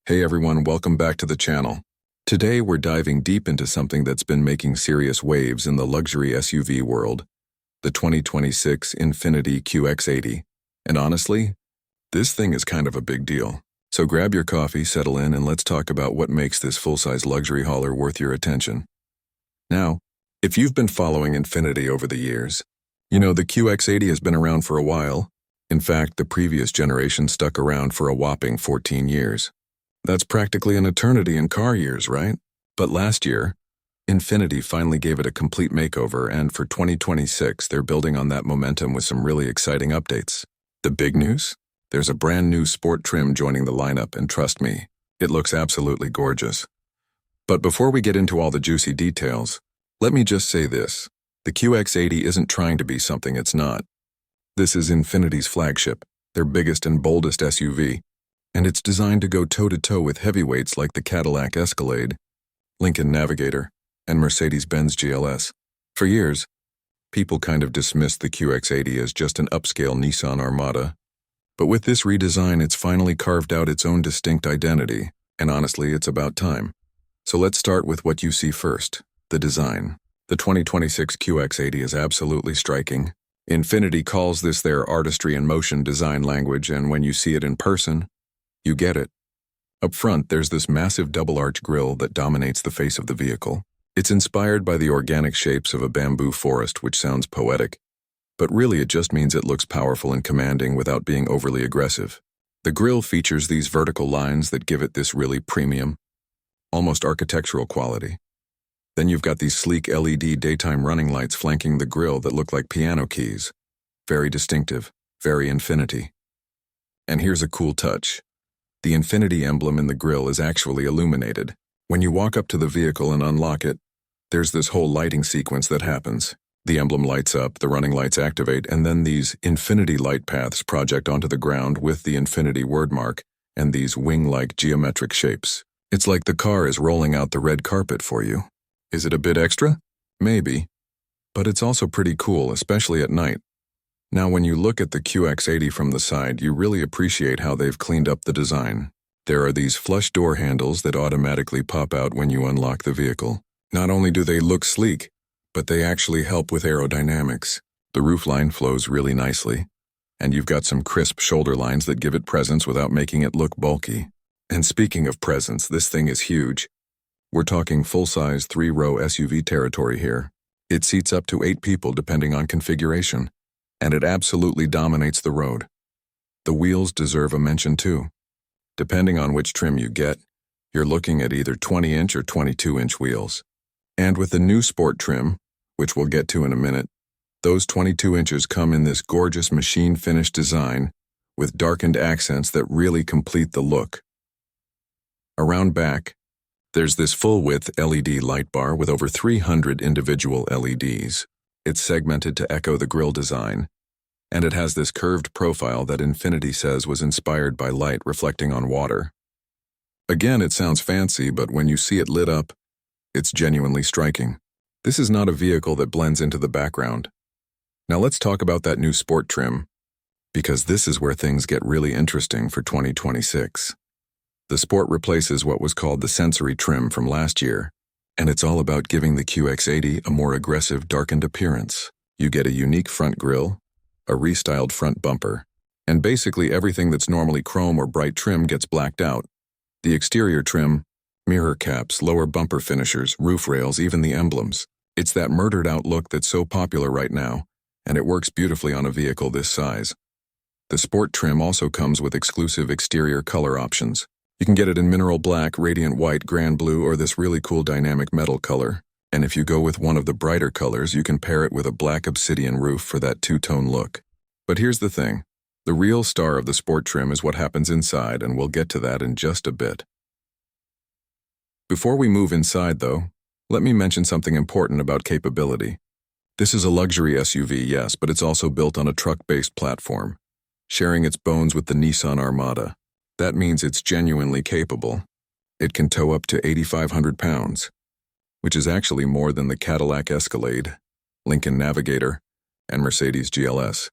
Hey everyone, welcome back to the channel. Today we're diving deep into something that's been making serious waves in the luxury SUV world, the 2026 Infiniti QX80. And honestly, this thing is kind of a big deal. So grab your coffee, settle in, and let's talk about what makes this full-size luxury hauler worth your attention. Now, if you've been following Infiniti over the years, you know the QX80 has been around for a while. In fact, the previous generation stuck around for a whopping 14 years. That's practically an eternity in car years, right? But last year, Infiniti finally gave it a complete makeover, and for 2026, they're building on that momentum with some really exciting updates. The big news? There's a brand new sport trim joining the lineup, and trust me, it looks absolutely gorgeous. But before we get into all the juicy details, let me just say this. The QX80 isn't trying to be something it's not. This is Infiniti's flagship, their biggest and boldest SUV. And it's designed to go toe-to-toe with heavyweights like the Cadillac Escalade, Lincoln Navigator, and Mercedes-Benz GLS. For years, people kind of dismissed the QX80 as just an upscale Nissan Armada. But with this redesign, it's finally carved out its own distinct identity, and honestly, it's about time. So let's start with what you see first, the design. The 2026 QX80 is absolutely striking. Infiniti calls this their artistry in motion design language, and when you see it in person, you get it. Up front, there's this massive double-arch grille that dominates the face of the vehicle. It's inspired by the organic shapes of a bamboo forest, which sounds poetic, but really it just means it looks powerful and commanding without being overly aggressive. The grille features these vertical lines that give it this really premium, almost architectural quality. Then you've got these sleek LED daytime running lights flanking the grille that look like piano keys. Very distinctive, very Infiniti. And here's a cool touch. The Infiniti emblem in the grille is actually illuminated. When you walk up to the vehicle and unlock it, there's this whole lighting sequence that happens. The emblem lights up, the running lights activate, and then these Infiniti light paths project onto the ground with the Infiniti wordmark and these wing-like geometric shapes. It's like the car is rolling out the red carpet for you. Is it a bit extra? Maybe. But it's also pretty cool, especially at night. Now, when you look at the QX80 from the side, you really appreciate how they've cleaned up the design. There are these flush door handles that automatically pop out when you unlock the vehicle. Not only do they look sleek, but they actually help with aerodynamics. The roofline flows really nicely, and you've got some crisp shoulder lines that give it presence without making it look bulky. And speaking of presence, this thing is huge. We're talking full-size 3-row SUV territory here. It seats up to 8 people depending on configuration, and it absolutely dominates the road. The wheels deserve a mention too. Depending on which trim you get, you're looking at either 20-inch or 22-inch wheels. And with the new sport trim, which we'll get to in a minute, those 22 inches come in this gorgeous machine-finished design with darkened accents that really complete the look. Around back, there's this full-width LED light bar with over 300 individual LEDs. It's segmented to echo the grille design, and it has this curved profile that Infiniti says was inspired by light reflecting on water. Again, it sounds fancy, but when you see it lit up, it's genuinely striking. This is not a vehicle that blends into the background. Now let's talk about that new sport trim, because this is where things get really interesting for 2026. The Sport replaces what was called the sensory trim from last year, and it's all about giving the QX80 a more aggressive, darkened appearance. You get a unique front grille, a restyled front bumper, and basically everything that's normally chrome or bright trim gets blacked out. The exterior trim, mirror caps, lower bumper finishers, roof rails, even the emblems. It's that murdered-out look that's so popular right now, and it works beautifully on a vehicle this size. The Sport trim also comes with exclusive exterior color options. You can get it in mineral black, radiant white, grand blue, or this really cool dynamic metal color. And if you go with one of the brighter colors, you can pair it with a black obsidian roof for that two-tone look. But here's the thing. The real star of the sport trim is what happens inside, and we'll get to that in just a bit. Before we move inside, though, let me mention something important about capability. This is a luxury SUV, yes, but it's also built on a truck-based platform, sharing its bones with the Nissan Armada. That means it's genuinely capable. It can tow up to 8,500 pounds, which is actually more than the Cadillac Escalade, Lincoln Navigator, and Mercedes GLS.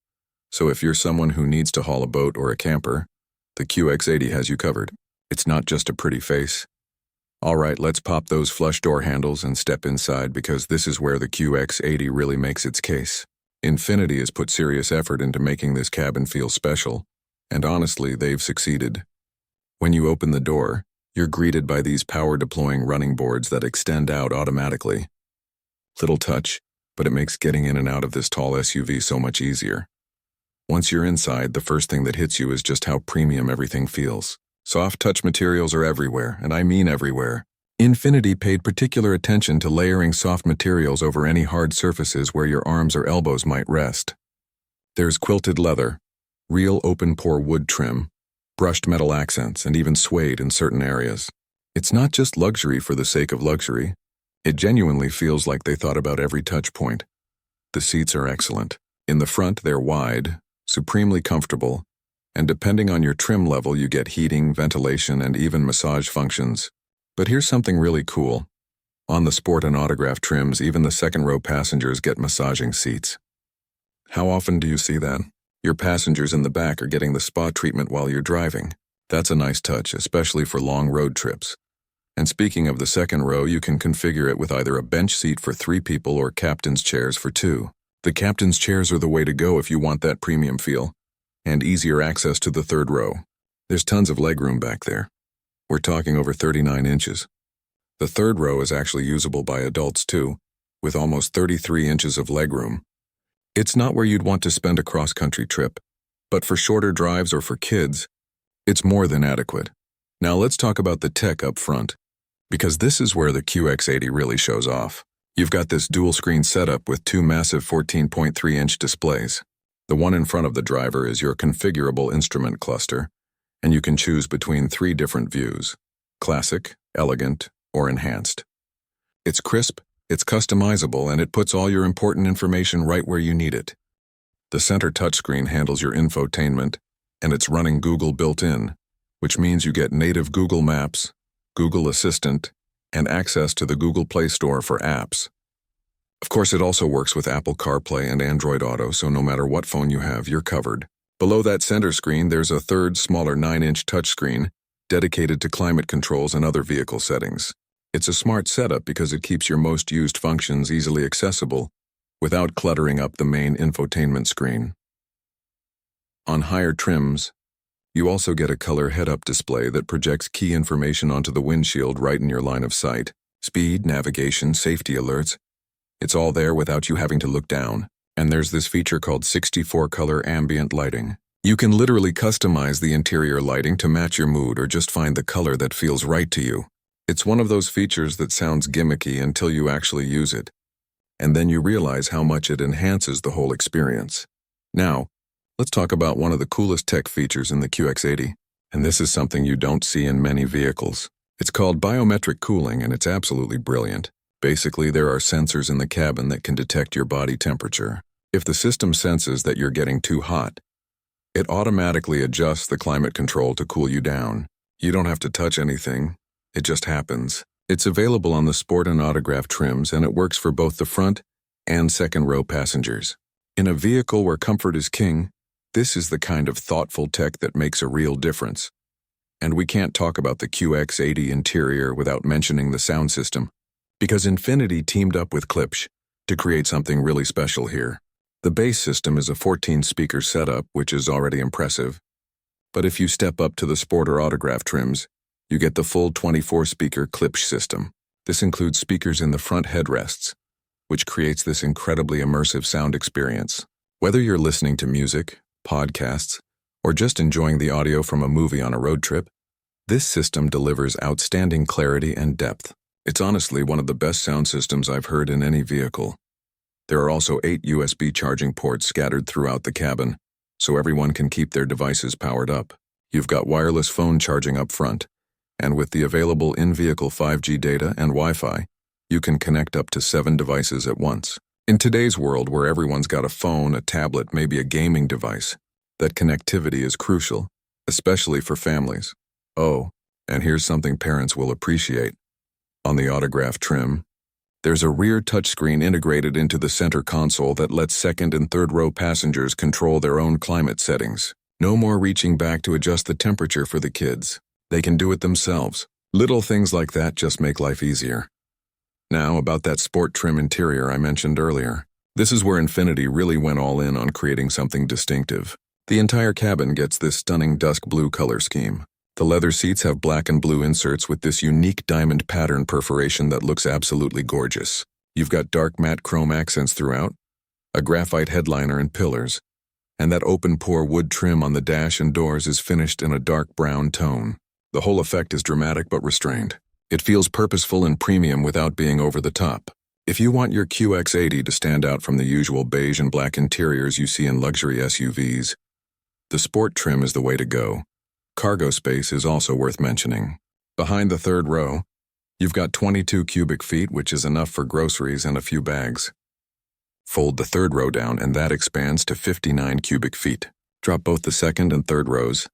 So if you're someone who needs to haul a boat or a camper, the QX80 has you covered. It's not just a pretty face. All right, let's pop those flush door handles and step inside because this is where the QX80 really makes its case. Infiniti has put serious effort into making this cabin feel special, and honestly, they've succeeded. When you open the door, you're greeted by these power-deploying running boards that extend out automatically. Little touch, but it makes getting in and out of this tall SUV so much easier. Once you're inside, the first thing that hits you is just how premium everything feels. Soft touch materials are everywhere, and I mean everywhere. Infiniti paid particular attention to layering soft materials over any hard surfaces where your arms or elbows might rest. There's quilted leather, real open-pore wood trim, brushed metal accents, and even suede in certain areas. It's not just luxury for the sake of luxury. It genuinely feels like they thought about every touch point. The seats are excellent. In the front, they're wide, supremely comfortable, and depending on your trim level, you get heating, ventilation, and even massage functions. But here's something really cool. On the Sport and Autograph trims, even the second-row passengers get massaging seats. How often do you see that? Your passengers in the back are getting the spa treatment while you're driving. That's a nice touch, especially for long road trips. And speaking of the second row, you can configure it with either a bench seat for 3 people or captain's chairs for 2. The captain's chairs are the way to go if you want that premium feel, and easier access to the third row. There's tons of legroom back there. We're talking over 39 inches. The third row is actually usable by adults too, with almost 33 inches of legroom. It's not where you'd want to spend a cross-country trip, but for shorter drives or for kids, it's more than adequate. Now let's talk about the tech up front, because this is where the QX80 really shows off. You've got this dual-screen setup with 2 massive 14.3-inch displays. The one in front of the driver is your configurable instrument cluster, and you can choose between 3 different views: classic, elegant, or enhanced. It's crisp, it's customizable, and it puts all your important information right where you need it. The center touchscreen handles your infotainment, and it's running Google built-in, which means you get native Google Maps, Google Assistant, and access to the Google Play Store for apps. Of course, it also works with Apple CarPlay and Android Auto, so no matter what phone you have, you're covered. Below that center screen, there's a third, smaller 9-inch touchscreen dedicated to climate controls and other vehicle settings. It's a smart setup because it keeps your most used functions easily accessible without cluttering up the main infotainment screen. On higher trims, you also get a color head-up display that projects key information onto the windshield right in your line of sight. Speed, navigation, safety alerts. It's all there without you having to look down. And there's this feature called 64-color ambient lighting. You can literally customize the interior lighting to match your mood or just find the color that feels right to you. It's one of those features that sounds gimmicky until you actually use it. And then you realize how much it enhances the whole experience. Now, let's talk about one of the coolest tech features in the QX80. And this is something you don't see in many vehicles. It's called biometric cooling, and it's absolutely brilliant. Basically, there are sensors in the cabin that can detect your body temperature. If the system senses that you're getting too hot, it automatically adjusts the climate control to cool you down. You don't have to touch anything. It just happens. It's available on the Sport and Autograph trims, and it works for both the front and second row passengers. In a vehicle where comfort is king, this is the kind of thoughtful tech that makes a real difference. And we can't talk about the QX80 interior without mentioning the sound system, because Infiniti teamed up with Klipsch to create something really special here. The base system is a 14-speaker setup, which is already impressive. But if you step up to the Sport or Autograph trims, you get the full 24-speaker Klipsch system. This includes speakers in the front headrests, which creates this incredibly immersive sound experience. Whether you're listening to music, podcasts, or just enjoying the audio from a movie on a road trip, this system delivers outstanding clarity and depth. It's honestly one of the best sound systems I've heard in any vehicle. There are also 8 USB charging ports scattered throughout the cabin, so everyone can keep their devices powered up. You've got wireless phone charging up front, and with the available in-vehicle 5G data and Wi-Fi, you can connect up to 7 devices at once. In today's world where everyone's got a phone, a tablet, maybe a gaming device, that connectivity is crucial, especially for families. Oh, and here's something parents will appreciate. On the Autograph trim, there's a rear touchscreen integrated into the center console that lets second and third row passengers control their own climate settings. No more reaching back to adjust the temperature for the kids. They can do it themselves. Little things like that just make life easier. Now, about that sport trim interior I mentioned earlier. This is where Infiniti really went all in on creating something distinctive. The entire cabin gets this stunning dusk blue color scheme. The leather seats have black and blue inserts with this unique diamond pattern perforation that looks absolutely gorgeous. You've got dark matte chrome accents throughout, a graphite headliner and pillars, and that open-pore wood trim on the dash and doors is finished in a dark brown tone. The whole effect is dramatic but restrained. It feels purposeful and premium without being over the top. If you want your QX80 to stand out from the usual beige and black interiors you see in luxury SUVs, the sport trim is the way to go. Cargo space is also worth mentioning. Behind the third row, you've got 22 cubic feet, which is enough for groceries and a few bags. Fold the third row down and that expands to 59 cubic feet. Drop both the second and third rows,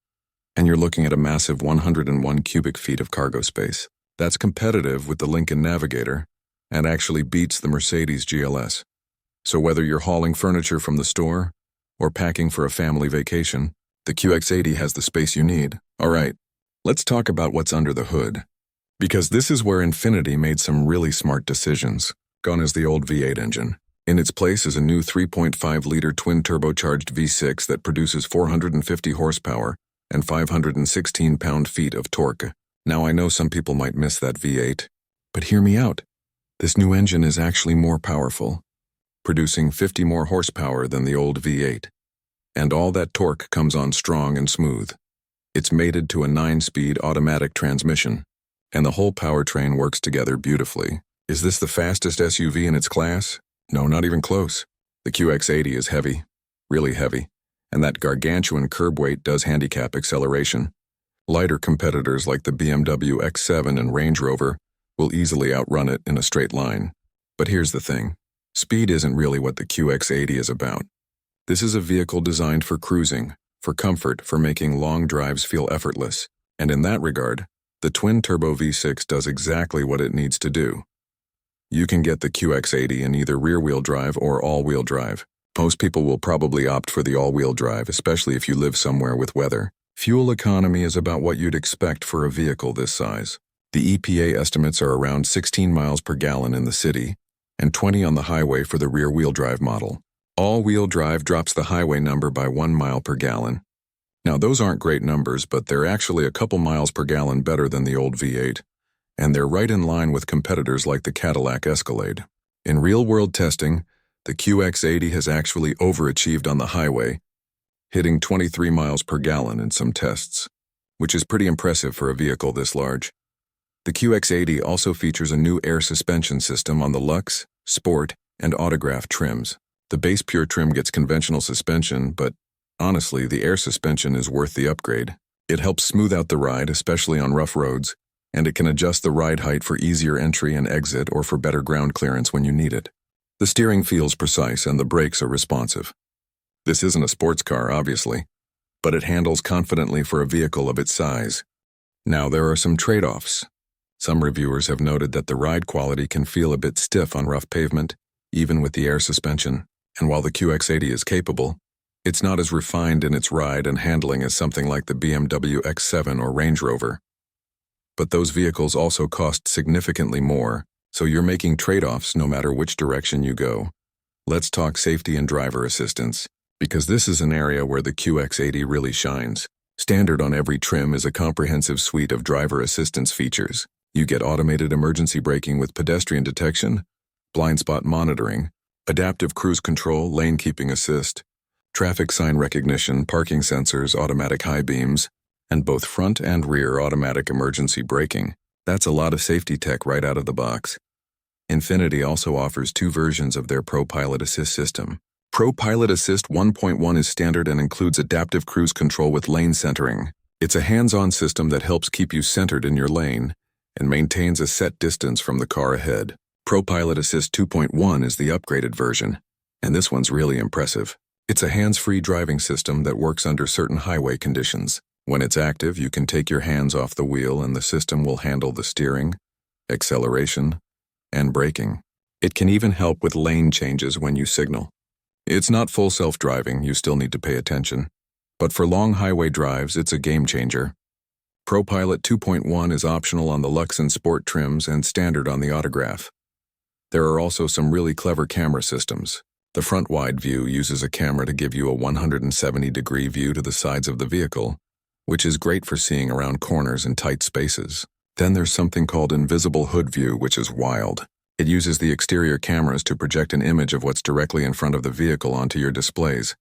and you're looking at a massive 101 cubic feet of cargo space. That's competitive with the Lincoln Navigator and actually beats the Mercedes GLS. So whether you're hauling furniture from the store or packing for a family vacation, the QX80 has the space you need. All right, let's talk about what's under the hood. Because this is where Infiniti made some really smart decisions. Gone is the old V8 engine. In its place is a new 3.5-liter twin-turbocharged V6 that produces 450 horsepower and 516 pound-feet of torque. Now I know some people might miss that V8, but hear me out. This new engine is actually more powerful, producing 50 more horsepower than the old V8. And all that torque comes on strong and smooth. It's mated to a 9-speed automatic transmission, and the whole powertrain works together beautifully. Is this the fastest SUV in its class? No, not even close. The QX80 is heavy, really heavy, and that gargantuan curb weight does handicap acceleration. Lighter competitors like the BMW X7 and Range Rover will easily outrun it in a straight line. But here's the thing. Speed isn't really what the QX80 is about. This is a vehicle designed for cruising, for comfort, for making long drives feel effortless. And in that regard, the twin-turbo V6 does exactly what it needs to do. You can get the QX80 in either rear-wheel drive or all-wheel drive. Most people will probably opt for the all-wheel drive, especially if you live somewhere with weather. Fuel economy is about what you'd expect for a vehicle this size. The EPA estimates are around 16 miles per gallon in the city and 20 on the highway for the rear-wheel drive model. All-wheel drive drops the highway number by 1 mile per gallon. Now, those aren't great numbers, but they're actually a couple miles per gallon better than the old V8, and they're right in line with competitors like the Cadillac Escalade. In real-world testing, the QX80 has actually overachieved on the highway, hitting 23 miles per gallon in some tests, which is pretty impressive for a vehicle this large. The QX80 also features a new air suspension system on the Luxe, Sport, and Autograph trims. The base Pure trim gets conventional suspension, but honestly, the air suspension is worth the upgrade. It helps smooth out the ride, especially on rough roads, and it can adjust the ride height for easier entry and exit or for better ground clearance when you need it. The steering feels precise and the brakes are responsive. This isn't a sports car, obviously, but it handles confidently for a vehicle of its size. Now, there are some trade-offs. Some reviewers have noted that the ride quality can feel a bit stiff on rough pavement, even with the air suspension. And while the QX80 is capable, it's not as refined in its ride and handling as something like the BMW X7 or Range Rover. But those vehicles also cost significantly more, so you're making trade-offs no matter which direction you go. Let's talk safety and driver assistance, because this is an area where the QX80 really shines. Standard on every trim is a comprehensive suite of driver assistance features. You get automated emergency braking with pedestrian detection, blind spot monitoring, adaptive cruise control, lane keeping assist, traffic sign recognition, parking sensors, automatic high beams, and both front and rear automatic emergency braking. That's a lot of safety tech right out of the box. Infiniti also offers 2 versions of their ProPilot Assist system. ProPilot Assist 1.1 is standard and includes adaptive cruise control with lane centering. It's a hands-on system that helps keep you centered in your lane and maintains a set distance from the car ahead. ProPilot Assist 2.1 is the upgraded version, and this one's really impressive. It's a hands-free driving system that works under certain highway conditions. When it's active, you can take your hands off the wheel and the system will handle the steering, acceleration, and braking. It can even help with lane changes when you signal. It's not full self-driving, you still need to pay attention. But for long highway drives, it's a game changer. ProPilot 2.1 is optional on the Luxe and Sport trims and standard on the Autograph. There are also some really clever camera systems. The front wide view uses a camera to give you a 170-degree view to the sides of the vehicle, which is great for seeing around corners and tight spaces. Then there's something called invisible hood view, which is wild. It uses the exterior cameras to project an image of what's directly in front of the vehicle onto your displays,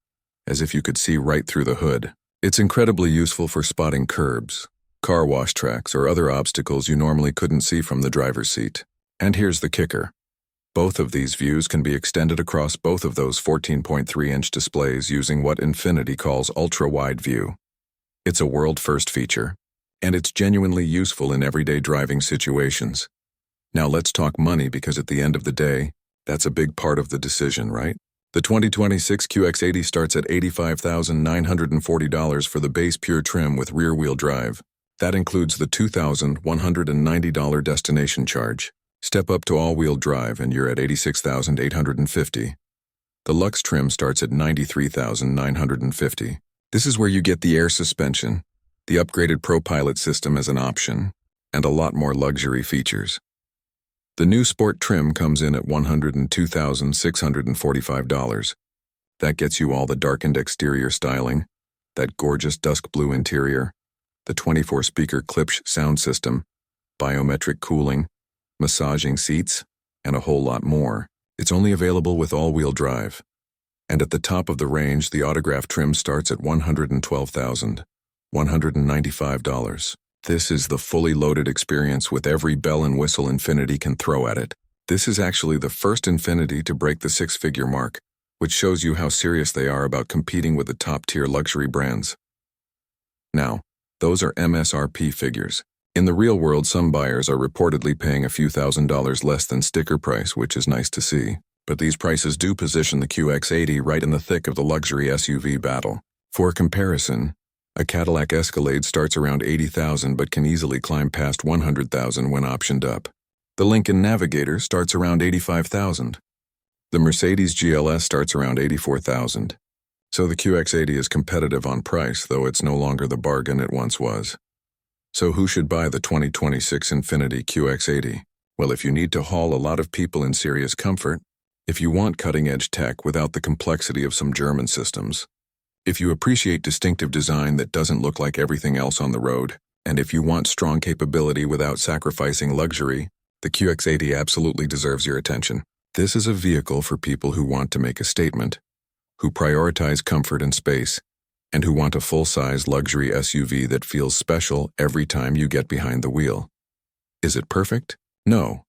as if you could see right through the hood. It's incredibly useful for spotting curbs, car wash tracks, or other obstacles you normally couldn't see from the driver's seat. And here's the kicker. Both of these views can be extended across both of those 14.3-inch displays using what Infiniti calls ultra-wide view. It's a world-first feature, and it's genuinely useful in everyday driving situations. Now let's talk money, because at the end of the day, that's a big part of the decision, right? The 2026 QX80 starts at $85,940 for the base pure trim with rear-wheel drive. That includes the $2,190 destination charge. Step up to all-wheel drive and you're at $86,850. The Luxe trim starts at $93,950. This is where you get the air suspension, the upgraded ProPilot system as an option, and a lot more luxury features. The new Sport trim comes in at $102,645. That gets you all the darkened exterior styling, that gorgeous Dusk Blue interior, the 24-speaker Klipsch sound system, biometric cooling, massaging seats, and a whole lot more. It's only available with all-wheel drive. And at the top of the range, the Autograph trim starts at $112,195. This is the fully loaded experience with every bell and whistle Infiniti can throw at it. This is actually the first Infiniti to break the six-figure mark, which shows you how serious they are about competing with the top-tier luxury brands. Now, those are MSRP figures. In the real world, some buyers are reportedly paying a few $1,000s less than sticker price, which is nice to see. But these prices do position the QX80 right in the thick of the luxury SUV battle. For comparison, a Cadillac Escalade starts around $80,000 but can easily climb past $100,000 when optioned up. The Lincoln Navigator starts around $85,000. The Mercedes GLS starts around $84,000. So the QX80 is competitive on price, though it's no longer the bargain it once was. So who should buy the 2026 Infiniti QX80? Well, if you need to haul a lot of people in serious comfort, if you want cutting-edge tech without the complexity of some German systems, if you appreciate distinctive design that doesn't look like everything else on the road, and if you want strong capability without sacrificing luxury, the QX80 absolutely deserves your attention. This is a vehicle for people who want to make a statement, who prioritize comfort and space, and who want a full-size luxury SUV that feels special every time you get behind the wheel. Is it perfect? No.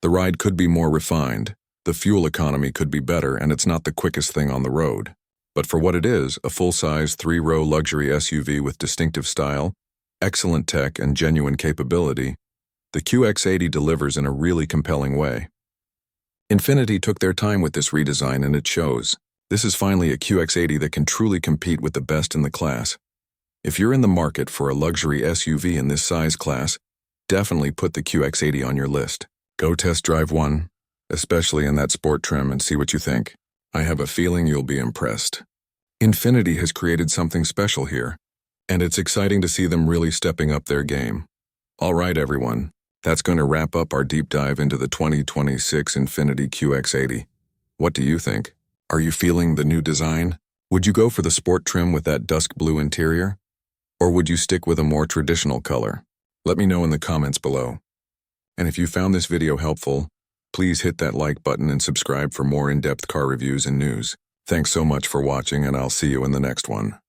The ride could be more refined, the fuel economy could be better, and it's not the quickest thing on the road. But for what it is, a full-size, three-row luxury SUV with distinctive style, excellent tech, and genuine capability, the QX80 delivers in a really compelling way. Infiniti took their time with this redesign, and it shows. This is finally a QX80 that can truly compete with the best in the class. If you're in the market for a luxury SUV in this size class, definitely put the QX80 on your list. Go test drive one, especially in that Sport trim, and see what you think. I have a feeling you'll be impressed. Infiniti has created something special here, and it's exciting to see them really stepping up their game. All right, everyone, that's going to wrap up our deep dive into the 2026 Infiniti QX80. What do you think? Are you feeling the new design? Would you go for the Sport trim with that Dusk Blue interior? Or would you stick with a more traditional color? Let me know in the comments below. And if you found this video helpful, please hit that like button and subscribe for more in-depth car reviews and news. Thanks so much for watching, and I'll see you in the next one.